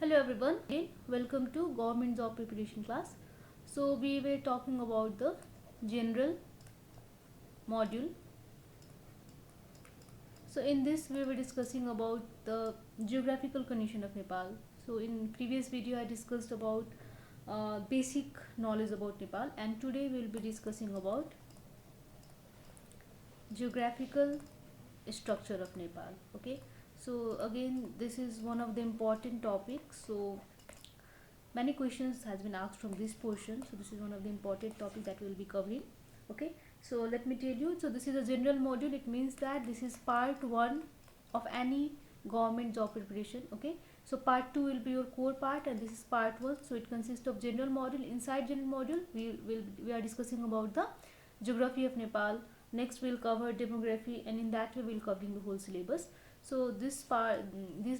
Hello everyone, again welcome to government job preparation class. So we were talking about the general module. So in this we were discussing about the geographical condition of Nepal. So in previous video I discussed about basic knowledge about Nepal, and today we will be discussing about geographical structure of Nepal. Okay, so again this is one of the important topics. So many questions has been asked from this portion, so this is one of the important topic that we will be covering. Okay, so let me tell you, so this is a general module. It means that this is part 1 of any government job preparation. Okay, so part 2 will be your core part and this is part 1. So it consists of general module. Inside general module we are discussing about the geography of Nepal. Next we will cover demography, and in that we will covering the whole syllabus. So this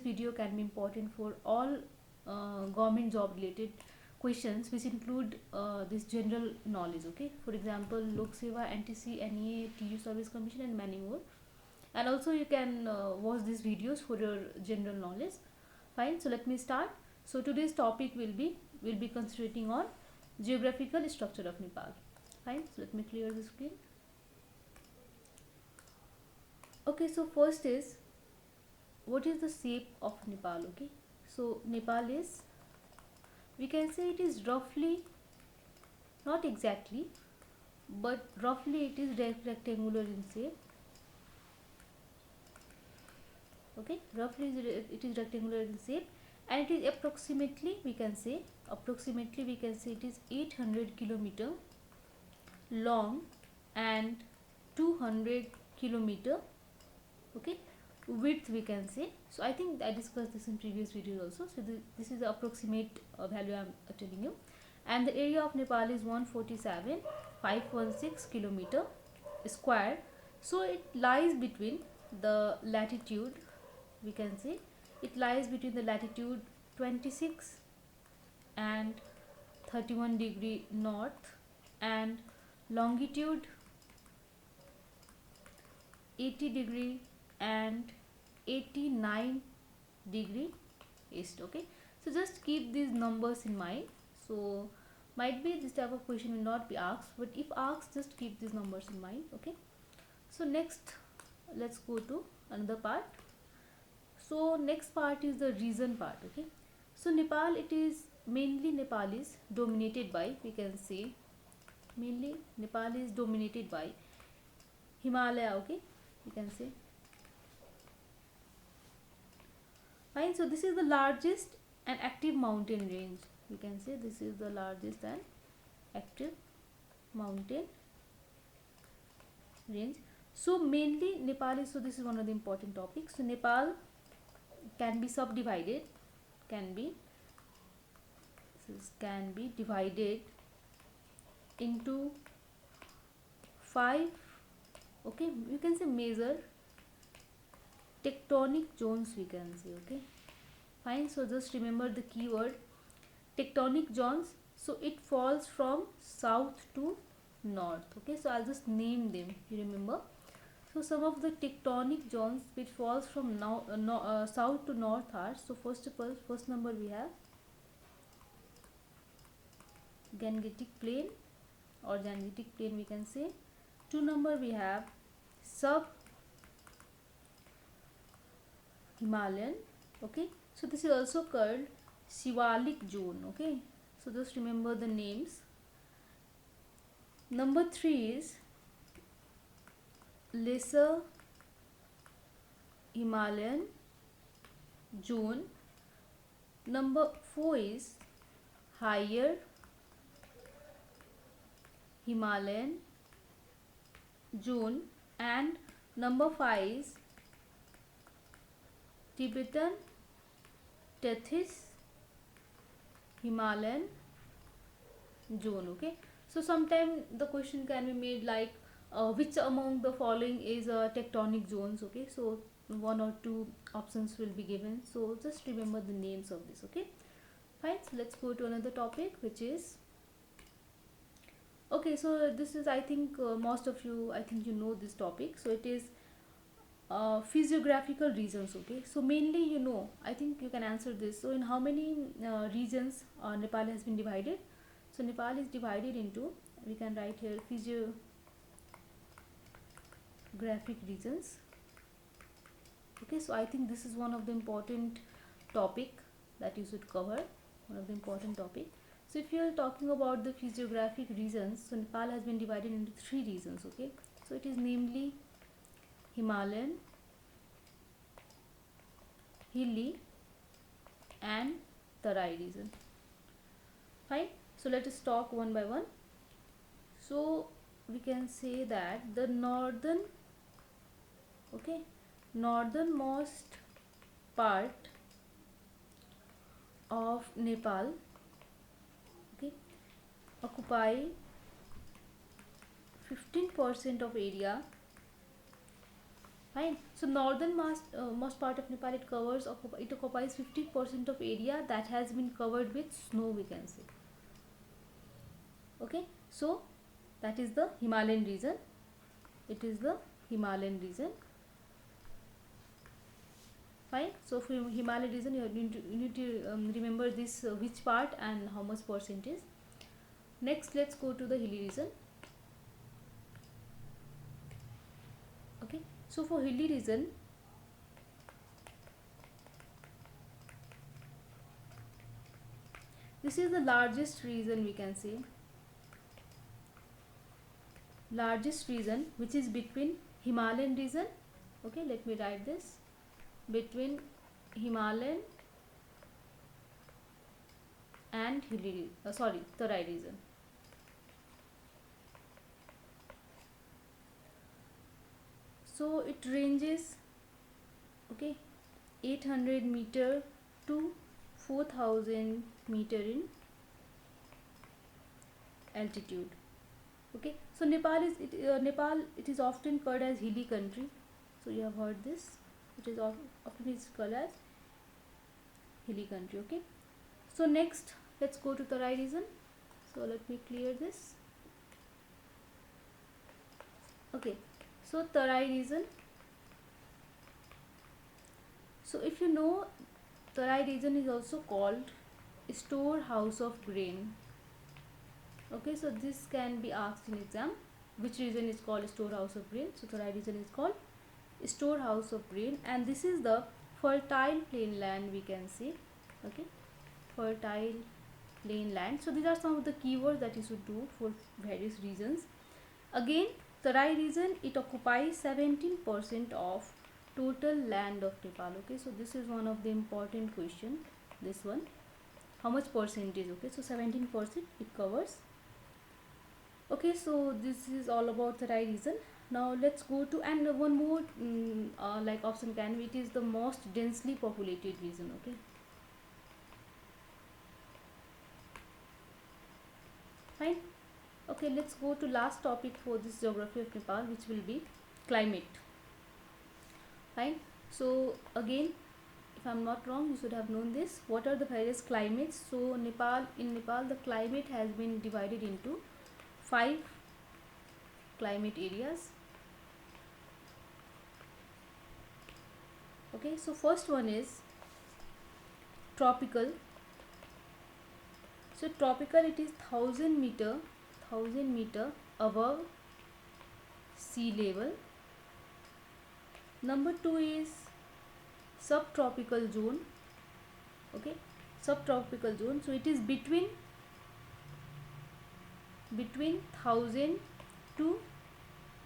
video can be important for all government job related questions which include this general knowledge. Okay, for example Lok Seva, NTC, NEA, TU Service Commission and many more. And also you can watch these videos for your general knowledge. Fine, so let me start. So today's topic will be concentrating on geographical structure of Nepal. Fine, so let me clear the screen. Okay, so first is, what is the shape of Nepal? Okay, so Nepal is, we can say it is roughly, not exactly, but roughly it is rectangular in shape. Okay, roughly it is rectangular in shape, and it is approximately, we can say it is 800 kilometer long and 200 kilometer, okay, width, we can say. So I think I discussed this in previous videos also. So this is the approximate value I am telling you. And the area of Nepal is 147,516 kilometer square. So it lies between the latitude, we can say it lies between the latitude 26 and 31 degree north and longitude 80 degree and 89 degree east. Okay, so just keep these numbers in mind. So might be this type of question will not be asked, but if asked, just keep these numbers in mind. Okay, so next let's go to another part. So next part is the region part. Okay, so Nepal, it is mainly Nepal is dominated by, we can say mainly Nepal is dominated by Himalaya. Okay, we can say. Fine, so this is the largest and active mountain range. We can say this is the largest and active mountain range. So mainly Nepal is, so this is one of the important topics. So Nepal can be subdivided, can be divided into 5, okay, you can say major tectonic zones, we can say. Okay, fine, so just remember the keyword tectonic zones. So it falls from south to north. Okay, so I'll just name them, you remember. So some of the tectonic zones which falls from south to north are, so first of all, first number we have Gangetic Plain or Gangetic Plain, we can say. 2 number we have sub Himalayan. Okay, so this is also called Shivalik zone. Okay, so just remember the names. Number 3 is lesser Himalayan zone. Number 4 is higher Himalayan zone, and number 5 is Tibetan Tethys Himalayan zone. Okay, so sometimes the question can be made like which among the following is tectonic zones. Okay, so 1 or 2 options will be given, so just remember the names of this. Okay, fine, so let's go to another topic, which is, okay, so this is, I think most of you, I think you know this topic. So it is physiographical regions. Okay, so mainly, I think you can answer this. So in how many regions Nepal has been divided? So Nepal is divided into, we can write here, physiographic regions. Okay, so I think this is one of the important topic that you should cover, one of the important topic. So if you are talking about the physiographic regions, so Nepal has been divided into three regions. Okay, so it is namely Himalayan, hilly, and Tarai region. Fine, so let us talk one by one. So we can say that the northernmost part of Nepal, okay, occupy 15% of area. Fine, so most part of Nepal, it occupies 50% of area that has been covered with snow, we can say. Okay, so that is the Himalayan region. It is the Himalayan region. Fine, so for Himalayan region, you need to remember this, which part and how much percentage. Next, let's go to the hilly region. Okay, so for hilly region, this is the largest region, we can say, which is between Himalayan region. Okay, let me write this, between Himalayan and Tarai region. So it ranges, okay, 800 meter to 4000 meter in altitude. Okay, so Nepal, it is often called as hilly country. So you have heard this, it is often is called as hilly country. Okay, so next let's go to Tarai region. So let me clear this. Okay, so Tarai region, so if you know, Tarai region is also called storehouse of grain. Okay, so this can be asked in exam, which region is called storehouse of grain. So Tarai region is called storehouse of grain, and this is the fertile plain land, we can say. Okay, fertile plain land. So these are some of the keywords that you should do for various regions. Again, Tarai region, it occupies 17% of total land of Nepal. Okay, so this is one of the important question, this one, how much percentage. Okay, so 17% it covers. Okay, so this is all about Tarai region. Now let's go to, and one more like option can be, it is the most densely populated region. Okay, fine. Okay, let's go to last topic for this geography of Nepal, which will be climate. Fine, so again, if I'm not wrong, you should have known this. What are the various climates? So in Nepal, the climate has been divided into 5 climate areas. Okay, so first one is tropical. So tropical, it is 1000 meter above sea level. Number 2 is subtropical zone. Okay, subtropical zone, so it is between 1000 to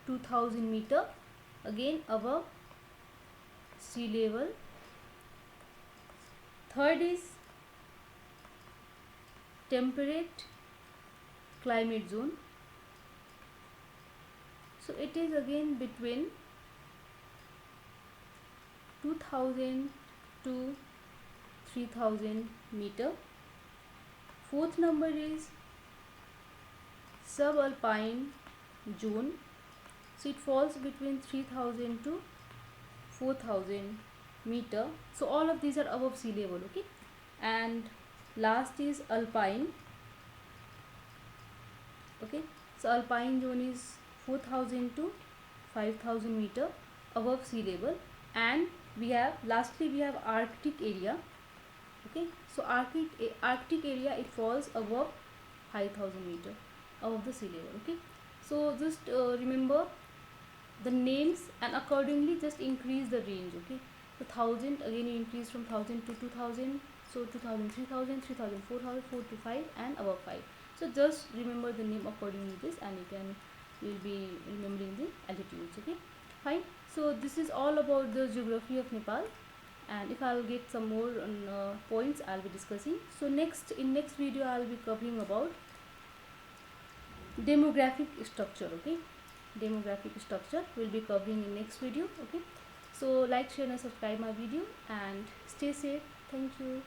2000 meter, again above sea level. Third is temperate climate zone, so it is again between 2000 to 3000 meter. Fourth number is subalpine zone, so it falls between 3000 to 4000 meter. So all of these are above sea level. Okay, and last is alpine. Okay, so alpine zone is 4000 to 5000 meter. above sea level, and we have lastly we have Arctic area. Okay, so Arctic area, it falls above 5,000 meter above the sea level. Okay, so just remember the names and accordingly just increase the range. Okay, so 1000, again you increase from 1000 to 2000, so 2000, 3000, 3000, 4000, 4 to 5, and above 5. So just remember the name accordingly this, and you'll be remembering the altitudes. Okay, fine. So this is all about the geography of Nepal, and if I'll get some more points, I'll be discussing. So next video I'll be covering about demographic structure. Okay, demographic structure will be covering in next video. Okay, so like, share and subscribe my video, and stay safe. Thank you.